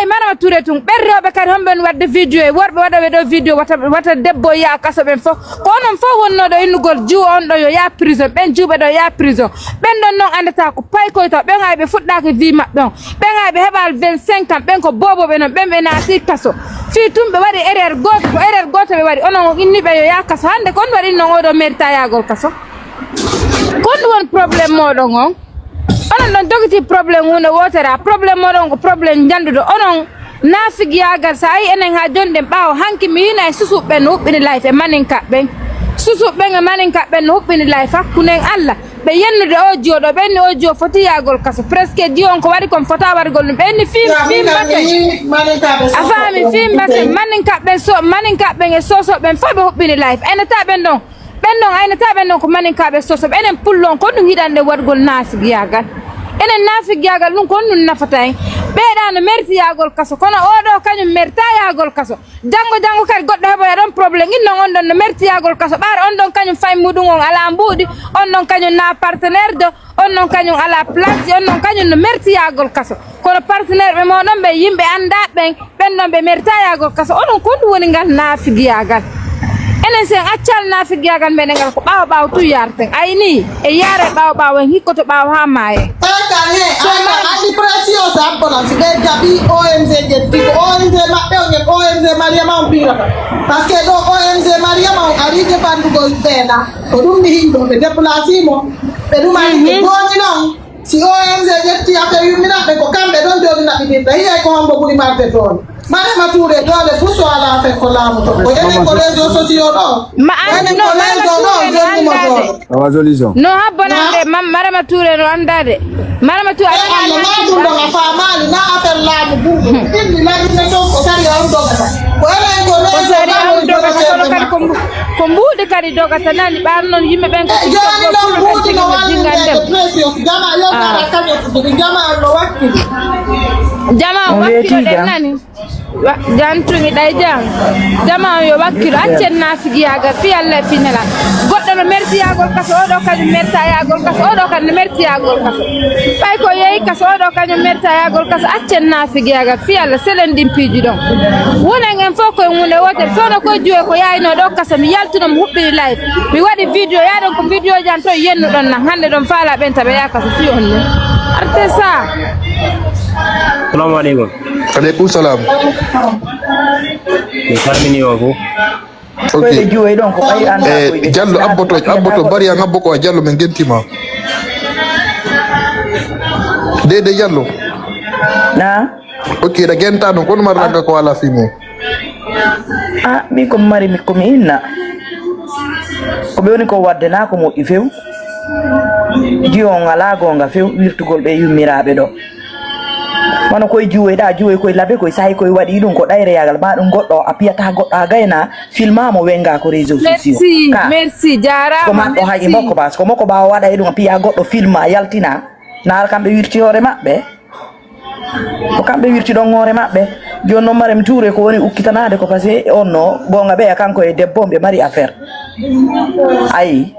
ay Marama Touré tun berrobe kadi homben wadde video e worbe wada wedo video wata debbo ya kaso ben fo ko non fo wonno do innugol ju on do yo ya prison ben jube do ya prison ben don non andata ko pay ko to ben ay be fuddaki vi mabbe don ben ay be hebal 25 ans ben ko bobo be non ben be naati kaso fi tumbe wadi erreur goto be wadi onon inni be yo ya kaso hande kon wadi non o do merita ya gol kaso kon won problem modon on onon don dogiti problem hunde wotera problem modon ko problem jandudo onon nafigi yagal sa ay enen ha jonde bawo hanki mi yina e susubbe no hubbini life e maninka ben susubbe e maninka ben no hubbini life hakkunen alla be yennude o jodo ben o jo foti yagol kaso presque di on ko wari kon fota wargol no ben film afami film base maninka ben e soso ben fabe hubbini life enata ben don ayna ta ben don ko maninka be soso enen pullon ko dum hidande wargol nafigi yagal enen nafigi yagal dum ko nun nafatay beedano merci yagol kaso kono odo kanyum merta yagol kaso jango kadi goddo hebo ya don problem inno on don merci yagol kaso bar on don kanyum fay mudum on ala mbudi on don kanyum na partenaire do on don kanyum ala place on don kanyum no merci yagol kaso kono partenaire be modon be yimbe anda ben don be merta yagol kaso onon ko woni ngal nafigi yagal enen sen accal nafigi yagal men ngal ko bawo tu yarte ayni e yare bawo hikkoto bawo ha maye Andi precious ambulance be jabi ONG jetti ONG mabbe ONG Mariama on pira parce que do ONG Mariama on ari de bandugo bena to dum ni hindo be déplacer mo be dum ari ko ni non si ONG jetti ape yumina be ko kambe don do na bi be ay ko hombo buri marte ton Marama Touré do le fuso ala fe ko lamu to ko ene ko réseaux sociaux do ma no habonande Marama Touré no andade Marama Touré ala famali na affaire lamu bubu ni la ni to ko sari on do ko ene ko réseaux ko mbuudi kadi dogata nani ɓar noon yimɓe ɓen joni noon mbuudi no wallide précieux jama yewtata kañum jama no wakkili jama wakkilo ɗen nani jantumi ɗay jang jama yo wakkilo accen nafigi yagal fi Allah finela goɗɗo no merci yagol kaso oɗo kañum merta yagol kaso oɗo kadi no merci yagol kaso ɓay ko yeeyi kaso oɗo kañum merta yagol kaso accen nafigi yagal fi Allah selen dimpiji ɗon wonen en fof koye hunde wotere fewno koye juwe ko yayno ɗo kaso mi yaltuno mi huɓɓini live mi waɗi vidéo yaɗon ko vidéo jan to yennu ɗon nan hande ɗon faala ɓen taɓe yaka so fi on ni arte ça Assalamu alaikum. Alaikum salam. Termini wako. Okay. Jallo abboto bari an abbo ko jallo men gentima. Dede jallo. Na? Okay, da genta non kono maranga ko ala fimo. Ah, mi ko mari mi ko mi inna. Ko be woni ko wadde na ko mo ifew. Jiyo ngala gonga few wirtugol be yummirabe do. Mano koy juwe koy labe koy sai koy wadi dum ko dayre yagal ma dum goddo a piyata goddo a gayna filma mo wenga ko réseaux sociaux merci jara ko ma do haji moko bas ko moko ba wada e dum piya goddo filma yaltina nar kambe wirti hore mabbe ko kambe wirti don hore mabbe jonno Marama Touré ko woni ukkitanade ko passé onno gonga be kanko e debbo be mari affaire ay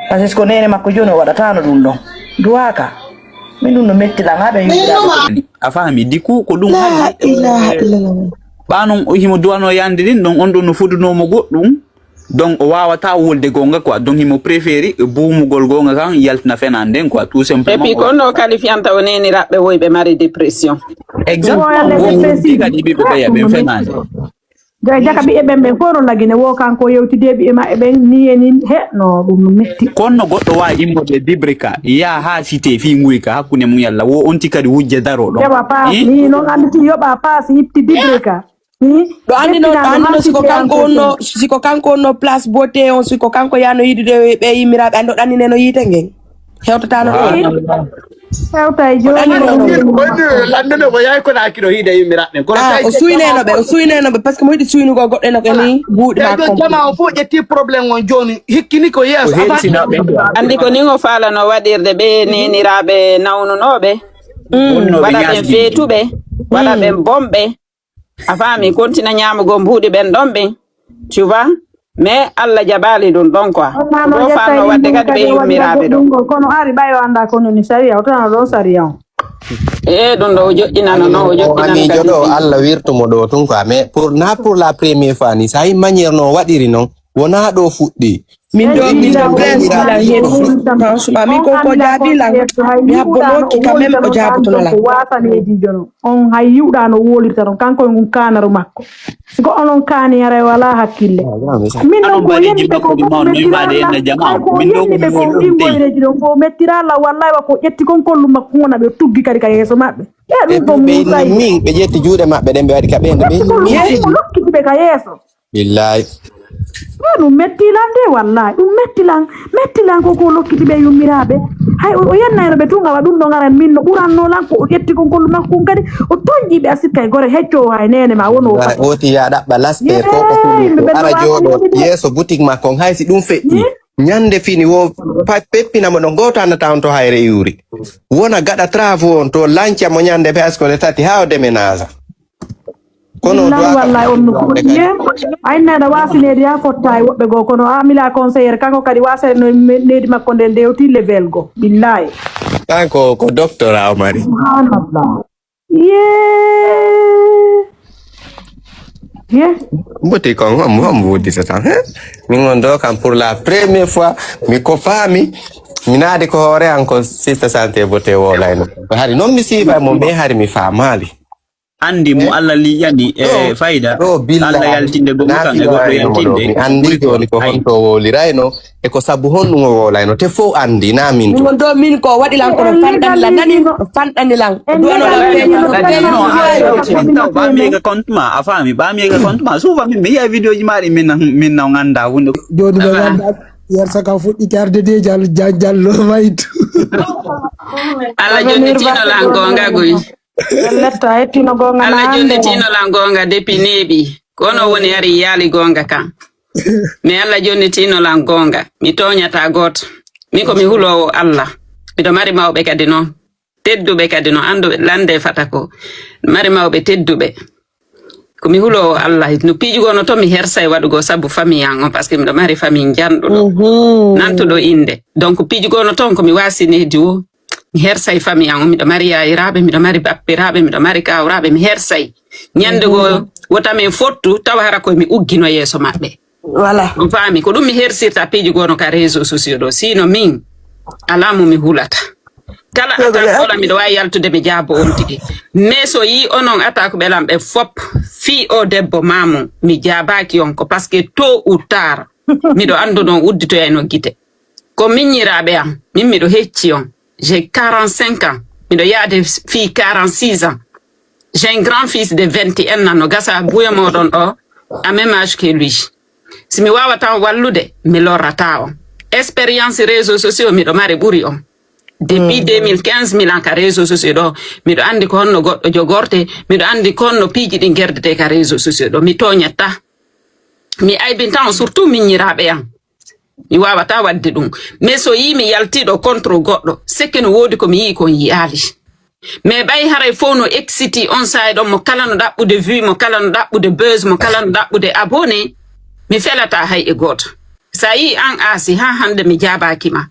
parce que nene makko jono wada tano dum don duwaka min dum no metti la ngabe yi afahami diku ko dum hali banon o himo duwano yande din don on don no fuduno mo goddum donc o wawata wolde gonga quoi donc himo préféri buumugol gonga kan yaltina fenande quoi tout simplement et puis kono qualifianta woneni rabbe woybe mari dépression exemple diga di be ya be fenande jaka bi e bembe foro lagine wo kanko yewtidebi e ma e ben ni en he no dum metti konno goddo wa immode dibrika ya ha cité fi nguyka hakune mu yalla wo on tikadi wujje daro do ni non andi yoba pass yipti dibrika do andi no siko kanko no place beauté on siko kanko yano yidude be yimirabe ando dani neno yite ngen hewtata no hewta joni landene ko yay ko nakiro hide yimirabe ko o suyneno be parce que mo yidi suynu go godde no ni buudi ma ko jama o fo jetti problème on joni hikkini ko yes andi ko ni ngo faala no wadirde be nenirabe nawnunobe wada ben feetube wada ben bombe afami kontina nyamugo mbuudi ben dombe tu vois mais alla jabali dun don quoi do faano wadde kadi be yummirabe do kono ari bayo anda kono ni sharia o tan do sharia ɗum ɗo o joƴƴinano no o joƴƴinano ami jodo alla wirtumo do tun quoi mais pour la première fois ni sa manière no wadiri non wona do fuddi min do prince la hen franchement mi ko jaabi la mi habbono ki quand même o jaabuto la wasaneji jono on hay yiwda no wolirta non kanko ngun kanaru makko go onon kani yare wala hakkille min non ko yendi be ko ko mettira la wallahi wa ko yetti kon kollu makko ngona be tuggi kadi kay yeso mabbe e dum ko min be jetti juude mabbe den be wadi ka be be lokki be ka yeso billahi ɗum mettilan de wallahi ɗum mettilan ko lokkiti ɓe yummiraɓe hay o yennayno ɓe tun gawa ɗum ɗo garan min no ɓuranno lan ko o ƴetti kon kollu makko kon kadi o toñƴiɓe a sikka e gore hecco hay nene ma wono oti ya ɗaɓɓa lasper ko ara jooɗo yeeso boutique makko haysi ɗum feƴƴi ñande fini wo peppinamo ɗo goto annata on to hayre yuri wona gaɗa travaux on to lanca mo ñande peskole tati ha o déménage kono wallahi on no fuɗɗi ay nana wasinede ya fotta e woɓɓe goo kono amila conseillére kanko kadi wasere no nedi makko nden dewti level go billahi kanko ko doctora o mari mboti kon hom wodi tan min on do kam pour la première fois mi ko fami mi naade ko hore anko sista santé bote wolayno hari non mi sifa mo be hari mi famali andi mo Allah li yani e faida Allah yaltinde go kan e go yaltinde andi joni ko honto wolirayno e ko sabu honndu o wolayno te fo andi na min to do min ko wadi lan ko fandani lan duano la ba mi ga compte ma afami ba mi ga compte ma souvent mi ya video ji mari min na nganda hunde joni do ganda yer saka fuddi tarde de jallo maytu Allah joni tino lan gonga goyi letta ettino gonga Allah jonde tino la gonga depuis nebi kono woni ari yali gonga kan mi Allah jonde tino la gonga mi toñata goto mi ko mi hulowo Allah mido mari mawbe kadi non teddube kadi non ando lande fatako mari mawbe teddube ko mi hulowo Allah no pijugo no to mi hersay wadugo sabu famille an parce que mido mari famille jando nantudo inde donc pijugo no ton ko mi wasine diwo mi hersay famille an miɗo mari yayiraɓe miɗo mari bappiraɓe miɗo mari kawraɓe mi hersay ñande go wotamin fottu tawa hara koye mi uggino yeeso maɓɓe voilà on faami ko ɗum mi hersirta piiji gono ka réseau sociaux ɗo sino min alamu mi hulata kala attaque ola miɗo wawi yaltude mi jaabo on tigi mais so yi onon attaque ɓelam ɓe fop fi o debbo mamum mi jaabaki on ko par ce que tôt ou tard miɗo andu non udditoyayno guite ko miññiraɓe am min miɗo hecci on. J'ai 45 ans. Mido yade fille 46 ans. J'ai un grand-fils de 21 ans. No gasa buya modon o à même âge que lui. Si mi wawa tan wallude mi lorrata on. Expérience réseaux sociaux mido mari buri on. Depuis 2015 milan ka réseaux sociaux do mido andi ko honno goddo jogorte mido andi ko honno piiji di gerdete ka réseaux sociaux do mi toñata. Mi aybintan surtout miñirabe am. mi wawata wadde ɗum mais so yimi yaltiɗo contre goɗɗo sekke no woodi komi yii kon yiyali mais ɓay haray fof no exciti on side on mo kala no ɗaɓɓude vue mo kala no ɗaɓɓude buzz mo kala no ɗaɓɓude abonné mi felata hay e goto sa yi an aasi ha hande mi jabaki ma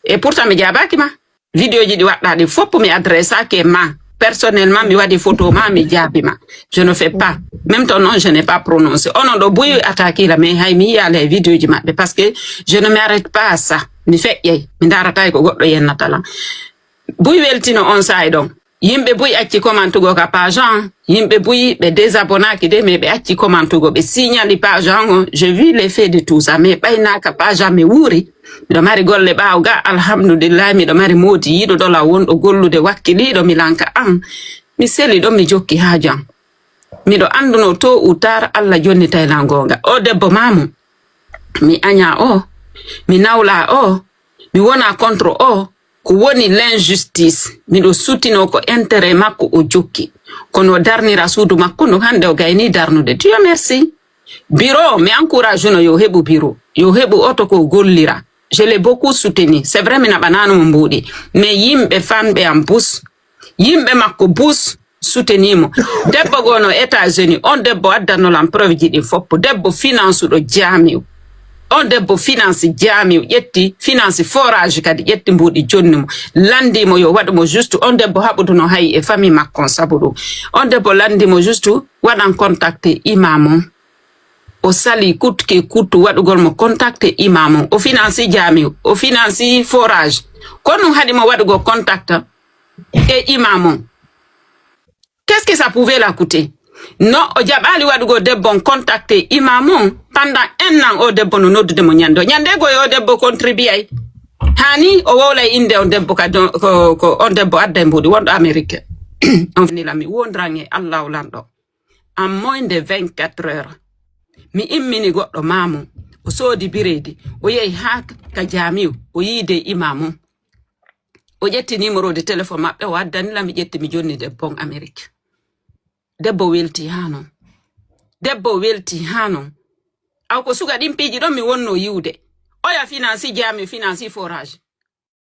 et pourtant mi jabaki ma vidéo ji ɗi waɗɗaɗi fopp mi adressake ma personnellement mi waɗi photo ma mi jaabima je ne fais pas même ton nom je n'ai pas prononcé onon ɗo boyi attaqué la mais hay mi yiyala e vidéo ji maɓɓe parce que je ne m'arrête pas à ça mi feƴƴay mi darata ko goɗɗo yennatala buy weltino on side ɗon yimɓe buy acci commentugo ka page an yimɓe buy ɓe désabonnaki de mais ɓe acci commentugo ɓe signali page an o je vis les faits de tout ça mais ɓaynaka page an mi wuuri miɗo mari golle ɓaawo ga alhamdulillah miɗo mari moodi yiɗo ɗola wonɗo gollude wakkiliɗo mi lanka an mi seli ɗon mi jokki ha jam miɗo anduno to ou tard Allah jonni taylan gonga o debbo mamu mi aña o mi nawla o mi wona contre o ko woni l'injustice miɗo sutino ko intérêt makko o jokki kono darnira suudu makko no hande o gayni darnude Dieu merci bureau mi encourage no yo heɓu bureau yo heɓu oto ko gollira je l'ai beaucoup soutenu c'est vrai mi naɓanano mo mbuuɗi mais yimɓe famɓe am bus yimɓe makko bus soutenimo debbo gono États-Unis on debbo addanolam preuve ji ɗi foppo debbo finance ɗo jaamiw on debbo finance jami ƴetti finance forage kadi ƴetti mbuɗi jonnimo landimo yo waɗumo juste on debbo haɓuduno hay e famille makkon sabu ɗum on debbo landimo juste waɗan contacté imam o sali kutke kuttu waɗugol mo contacté imam o finance jami o finance forage kono haɗimo waɗugo contact et imam qu'est-ce que ça pouvait la coûter? Non, o jaɓali waɗugo debbo on contacté imam pendant 1 an o debbo no noddude mo ñande go yo debbo contribue hani o wowlay inde on debbo ko on debbo adda mbuɗi wonɗo Amérique on finila mi wondrange Allah lanɗo en moins de 24 heures mi immini goɗɗo mamu o soodi biredi o yehi ha ka jamiu o yiide imamu o ƴetti numéro de téléphone maɓɓe o addanila mi ƴetti mi jonni debbo on Amérique debbo welti hanon aw ko suga ɗin piiji ɗon mi wonno yiwde oya finance jami finance forage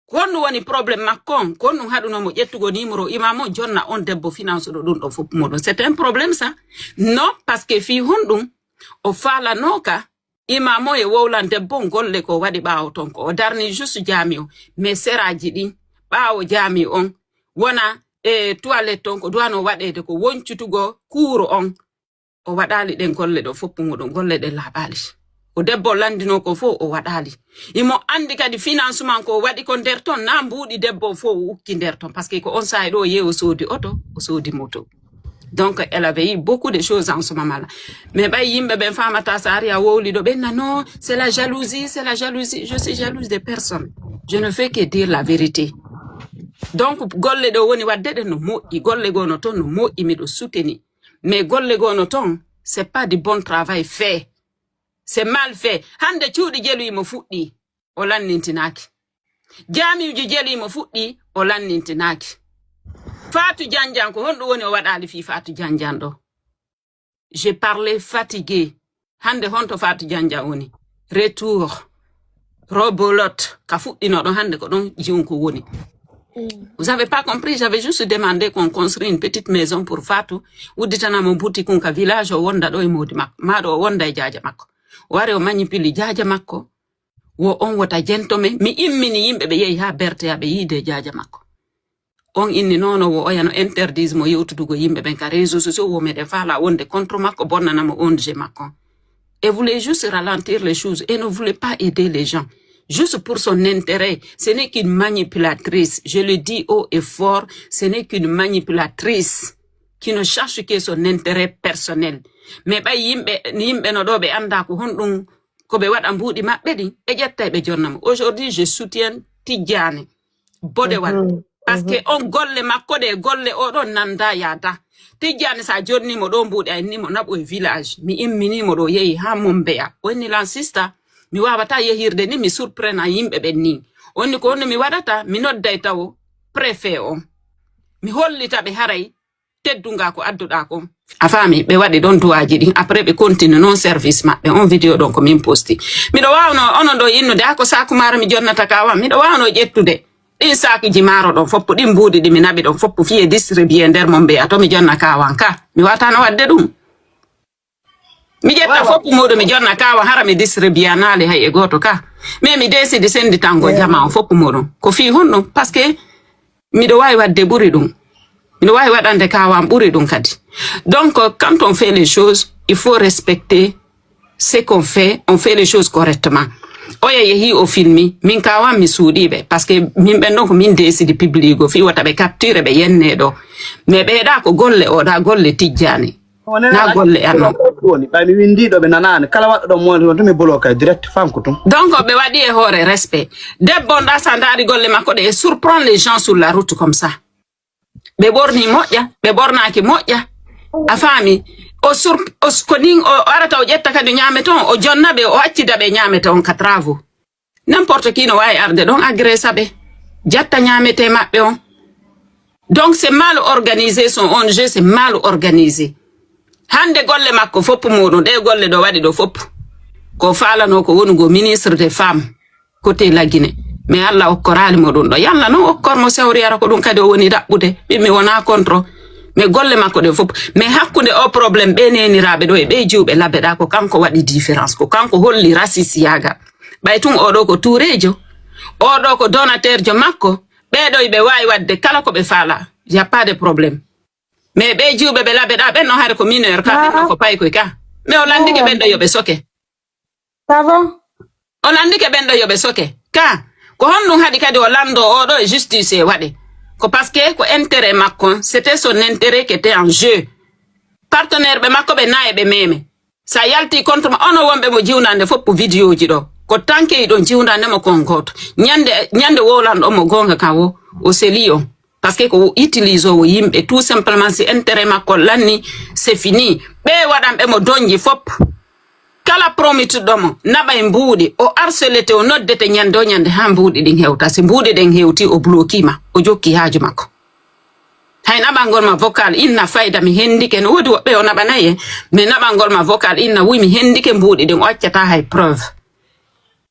konno woni probléme makko on konno haɗunomo ƴettugo numéro imamo jonna on debbo finance ɗo ɗum ɗo fof moɗon c'est un problème ça non parce que fi honɗum o falanoka imamo e wowlan debbo golle ko waɗi ɓaawo ton ko o darni juste jami o mais seraji ɗin ɓaawo jami on wona e toilette on ko duwano waɗede ko woncutugo kuuro on o waɗali ɗen golle ɗo fof muɗum golle ɗen laaɓali o debbo landino ko fof o waɗali imo andi kadi financement ko waɗi ko nder ton na mbuuɗi debbo fof o ukki nder ton parce que ko on sahi ɗo yehi o soodi oto o soodi moto donc elle avait eu beaucoup de choses en ce moment là mais ɓay yimɓe ɓen famata sa ari a wowli ɗo ɓenna non c'est la jalousie je suis jalouse de personne je ne fais que dire la vérité. Donc golle ɗo woni wadde ɗe no moƴƴi golle gono ton no moƴƴi miɗo souteni mais golle gono ton c'est pas du bon travail fait c'est mal fait hande cuuɗi jeluimo fuɗɗi o lannintinaki jamiuji jeluimo fuɗɗi o lannintinaki Fatou Janjan ko honɗum woni o waɗali fi Fatou Janjan ɗo j'ai parlé fatigué hande honto Fatou Janjan woni retour robolote ka fuɗɗino ɗon hande ko ɗon jiwonko woni. Vous avez pas compris, j'avais juste demandé qu'on construise une petite maison pour Fatou. Uditana mo boutique kunka village o wonda do e modi makko. Maɗo o wonda e jaaja makko. O wari o manipuli jaaja makko. Wo on wota gentleman. Mi immini yimɓe ɓe yehi ha berte ya ɓe yiide jaaja makko. On inni nono wo oyano interdise mo yewtudugo yimɓe ɓen ka réseaux sociaux wo meɗen fala wonde contre makko bonnanamo onde makko. Et voulait juste ralentir les choses et ne voulait pas aider les gens. Juste pour son intérêt, ce n'est qu'une manipulatrice. Je le dis haut et fort, ce n'est qu'une manipulatrice qui ne cherche que son intérêt personnel. Mais ba yimɓe no ɗo ɓe anda ko honɗum ko ɓe waɗa mbuuɗi maɓɓe ɗin ɓe ƴetta ɓe jonnamo. Aujourd'hui, je soutiens Tidjane Bodewal parce que on golle makko de golle oɗon nanda yada. Tidjane sa jonnimo ɗo mbuuɗi a innimo naɓo e village mi imminimo ɗo yehi ha Mombeya o inni lansista mi wawata yehirde ni mi surprena yimɓe ɓen ni onni ko onni mi waɗata mi nodday taw préfet on mi hollita ɓe haray teddunga ko adduɗa ko a faami ɓe waɗi ɗon duwaji ɗin après ɓe continue non service maɓɓe on vidéo ɗon ko min posti miɗo wawno onon ɗo innude ha ko saku maro mi jonnata kawam miɗo wawno ƴettude ɗin sakuji maro ɗon foppo ɗin mbuuɗi ɗi mi naɓi ɗon foppo fiye distribué nder Mombeya to mi jonna kawan ka mi watano wadde ɗum mi ƴetta foppo muɗum mi jonna kawa hara mi distribué naali hay e goto ka mais mi décide sendi tango jama on foppo muɗum ko fi honɗum parce que miɗo wawi wadde ɓuri ɗum miɗo wawi waɗande kawan ɓuri ɗum kadi donc quand on fait les choses il faut respecter ce qu'on fait on fait les choses correctement oya yehi o filmi min kawan mi suuɗiɓe parce que min ɓen ɗon ko min décide publigo fi wata ɓe capture ɓe yenne ɗo mais ɓeeɗa ko golle oɗa golle Tidjane na golle anno mi windiɗo ɓe nanani kala waɗɗo ɗon mo to mi bloqué direct famko tum donc ɓe waɗi e hoore respect debbo nda sa ndaari golle makko ɗe et surprendre les gens sur la route comme ça ɓe ɓorni moƴƴa ɓe ɓornaki moƴƴa a faami ko nin o arata o ƴetta kadi ñaamete on o jonna ɓe o accida ɓe ñaamete on ka travaux n'importe qui no wawi arde ɗon agressa ɓe jatta ñaamete maɓɓe on donc c'est mal organisé son ONG c'est mal organisé hande golle makko foppo muɗum ɗe golle ɗo waɗi ɗo foppo ko falano ko woni go ministre des femmes côté La Guinée mais Allah okkorali mo ɗum ɗo yalla noon okkormo sewriyara ko ɗum kadi o woni ɗaɓɓude ɓimmi wona contre me golle makko de fop me hakkunde o problème be neniraɓe ɗo e ɓe juuɓe labeɗa ko kanko waɗi différence ko kanko holli rasis yaga ɓay tun oɗo ko tourejo oɗo ko donateur jo makko ɓeɗo ɓe wawi wadde kala ko ɓe faala y a pas de problème mais ɓe juuɓe ɓe labeɗa ɓen no haare ko mineur ka ɓenno ko pay koy ka mais o landike ɓen ɗo yoɓe soke ça va o landike ɓen ɗo yoɓe soke ka ko honɗum haɗi kadi o lando oɗo e justice e waɗe ko parce que ko intérêt makko c'était son intérêt qui était en jeu partenaire ɓe makko ɓe naye ɓe meme sa yalti contre ma ono wonɓe mo jiwnande foppo vidéo ji ɗo ko tanke ɗon jiwnande mo kon goto ñande wolanɗo mo gonga ka wo o seli on parce que ko utilise o yimɓe tout simplement si intérêt makko lanni c'est fini ɓe waɗanɓe mo donji fop kala promituɗo mo naɓay mbuuɗi o harcelete o noddete ñande o ñande ha mbuuɗi ɗin hewta si mbuuɗi ɗen hewti o bloquima o jokki haaju makko hay naɓangol ma vocal inna fayda mi hendike no woodi woɓɓe o naɓanaye mais naɓangol ma vocal inna wi mi hendike mbuuɗi ɗin o accata hay preuve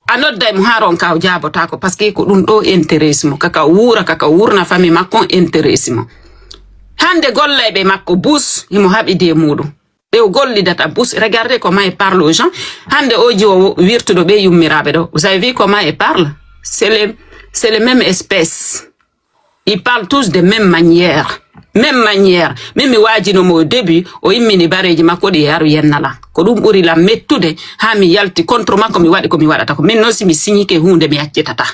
a nodday mo haron ka o jabotako parce que ko ɗum ɗo intéresse mo kaka wurna famille makko intéresse mo hande gollayɓe makko bus himo haɓide muɗum ɓe o gollidata bus regardez comment il parle aux gens hande oji o wirtuɗo ɓe yummiraɓe ɗo vous avez vu comment il parle c'est les mêmes espèces ils parlent tous de même manière min mi wajinomo au début o immini bareji makko ɗi yaru yennala ko ɗum ɓuri lam mettude ha mi yalti contre makko mi waɗi ko mi waɗata ko min noon si mi signike hunde mi accitata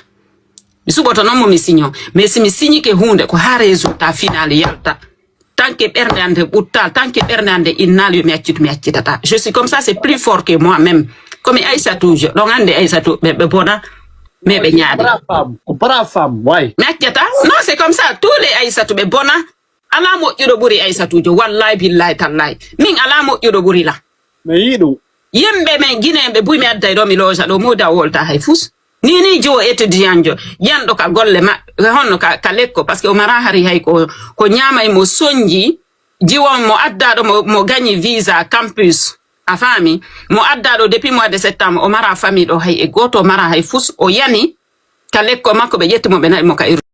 mi suɓoto noon mo mi signo mais si mi signike hunde ko ha résultat final yalta tant que ɓernde ande ɓuttal tant que ɓernde ande innal yo mi accitata je suis comme ça c'est plus fort que moi même comme Aïssatou jo ɗon ande Aïssatou ɓe bona mais ɓe ñaade brave femme way mi accata non c'est comme ça tous les Aïssatou ɓe bona ala moƴƴuɗo ɓuri Aïssatou jo wallahi billahi tallahi min ala moƴƴuɗo ɓuri la mais yiɗum yimɓe men guinéɓe buy mi adday ɗo mi loja ɗo moda wolta hay fus ni jo étudiant jo yanɗo ka golle maɓɓe honno ka lekko parce que o mara hari hay ko ñamay mo soñji jiwon mo addaɗo mo gagni visa campus a faami mo addaɗo depuis mois de septembre o mara famille ɗo hay e goto o mara hay fus o yani ka lekko makko ɓe ƴettimo ɓe naɗi mo ka